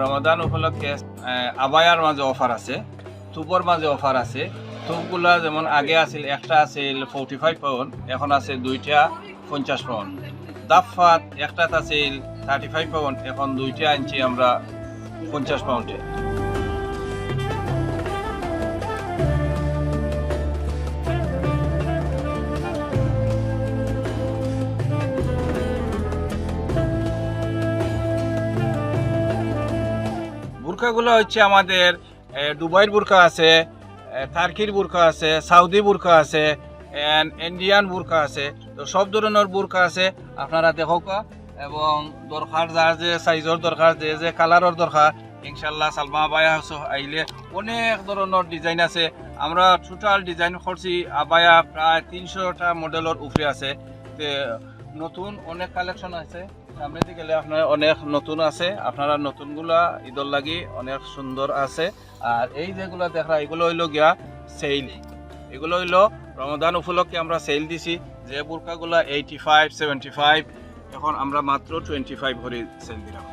রমাদান উপলক্ষে আবায়ার মাঝে অফার আছে, থুপর মাঝে অফার আছে। থুপগুলা যেমন আগে আছিল একটা আছিল 45 পাউন্ড, এখন আছে দুইটা 50 পাউন্ড। দাফাত একটাত আছিল 35 পাউন্ড, এখন দুইটা আনছি আমরা 50 পাউন্ডে। বুরকাগুলো হচ্ছে আমাদের দুবাইয়ের বুরকা আছে, টার্কির বুরকা আছে, সৌদি বুরকা আছে, ইন্ডিয়ান বুরকা আছে। তো সব ধরনের বুরকা আছে, আপনারা দেখো এবং দরকার যার যে সাইজের দরকার, যে যে কালারের দরকার, ইনশাল্লাহ সালমা আবায়া হাউস আইলে অনেক ধরনের ডিজাইন আছে। আমরা টোটাল ডিজাইন করছি আবায়া প্রায় 300টা মডেলের উপরে আছে। নতুন অনেক কালেকশন আছে, সামনে দিকে গেলে আপনার অনেক নতুন আছে। আপনারা নতুনগুলা ঈদর লাগি অনেক সুন্দর আছে। আর এই যেগুলো দেখা এগুলো হইলো গিয়া সেল, এগুলো হইলো রমাদান উপলক্ষে আমরা সেল দিছি। যে বুরকাগুলা 85, 75, এখন আমরা মাত্র 25 করে সেল দিলাম।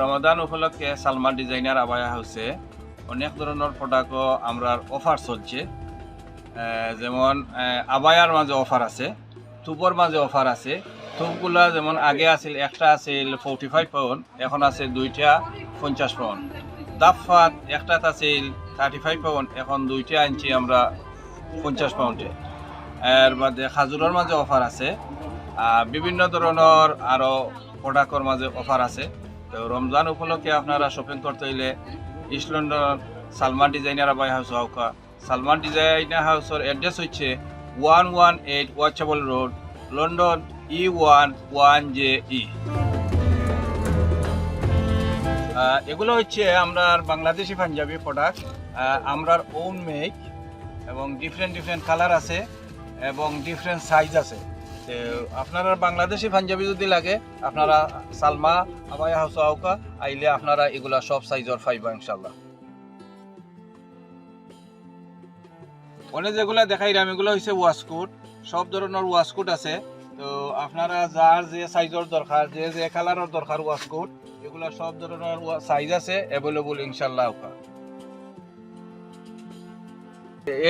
রমাদান উপলক্ষে সালমান ডিজাইনার আবায়া হাউসে অনেক ধরনের প্রোডাক্টও আমরা অফার চলছে। যেমন আবায়ার মাঝে অফার আছে, থুপর মাঝে অফার আছে। থুপগুলা যেমন আগে আছিল একটা আছিল 45 পাউন্ড, এখন আছে দুইটা 50 পাউন্ড। দাফাত একটাত আছিল 35 পাউন্ড, এখন দুইটা আনছি আমরা 50 পাউন্ডে। এর বাদে খাজুরের মাঝে অফার আছে, বিভিন্ন ধরনের আরও প্রোডাক্টের মাঝে অফার আছে। তো রমজান উপলক্ষে আপনারা শপিং করতে হইলে ইস্ট লন্ডন সালমান ডিজাইনার আবায়া হাউস আউকা। সালমান ডিজাইনার হাউসের অ্যাড্রেস হচ্ছে 118 watchable road, London E1 1JE। এগুলো হচ্ছে আমরা বাংলাদেশি পাঞ্জাবি প্রোডাক্ট, আমরার ওন মেক, এবং ডিফারেন্ট কালার আছে এবং ডিফারেন্ট সাইজ আছে। তো আপনারা বাংলাদেশি পাঞ্জাবি যদি লাগে আপনারা সালমা আবায়া হাউস আউকা আইলে আপনারা এগুলা সব সাইজের পাইবা ইনশাল্লাহ। অনেক যেগুলো দেখাইলাম এগুলো হচ্ছে ওয়াশকোট, সব ধরনের ওয়াশকোট আছে। তো আপনারা যার যে সাইজের দরকার, যে যে কালারের দরকার ওয়াশকোট, এগুলো সব ধরনের সাইজ আছে অ্যাভেলেবল ইনশাল্লাহ।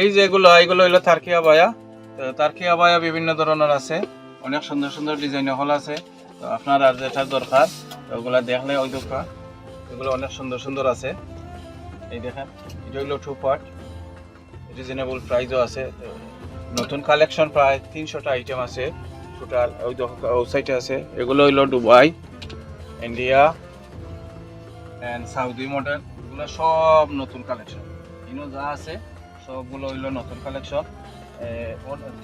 এই যেগুলো এগুলো হইলো টার্কি আবায়া। তো টার্কি আবায়া বিভিন্ন ধরনের আছে, অনেক সুন্দর সুন্দর ডিজাইন হল আছে। তো আপনার আর যেটা দরকার ওগুলা দেখলে ওই দোকান, এগুলো অনেক সুন্দর সুন্দর আছে। এই দেখেন, এটা হইলো 2 পার্ট, রিজনেবল প্রাইসও আছে। নতুন কালেকশন প্রায় 300টা আইটেম আছে টোটাল। ওই ওয়েবসাইটে আছে। এগুলো হইলো Dubai, India and Saudi model. এগুলো সব নতুন কালেকশন, ইনো যা আছে সবগুলো হইলো নতুন কালেকশন।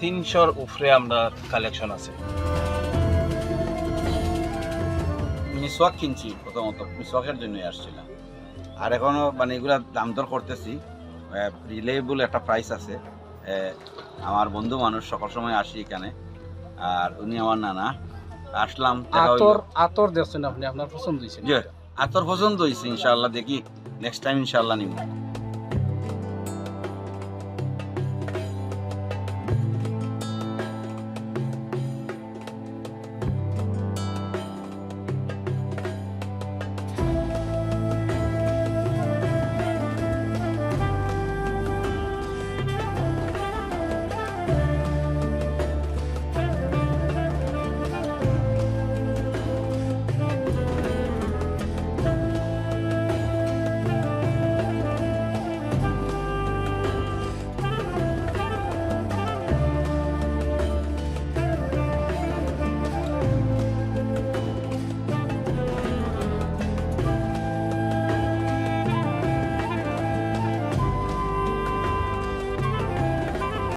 300-র উপরে আমরা কালেকশন আছে। মিসওয়াক কিনছি, প্রথমত মিসওয়াকের জন্যই আসছিলাম। আর এখনও মানে এগুলা দাম দর করতেছি, রিলেবল একটা প্রাইস আছে। আমার বন্ধু মানুষ সকল সময় আসি এখানে, আর উনি আমার নানা। আসলাম, আতর দেখছেন আপনি, আপনার পছন্দ হয়েছে? আতর পছন্দ হয়েছে, ইনশাআল্লাহ দেখি নেক্সট টাইম ইনশাআল্লাহ নিব।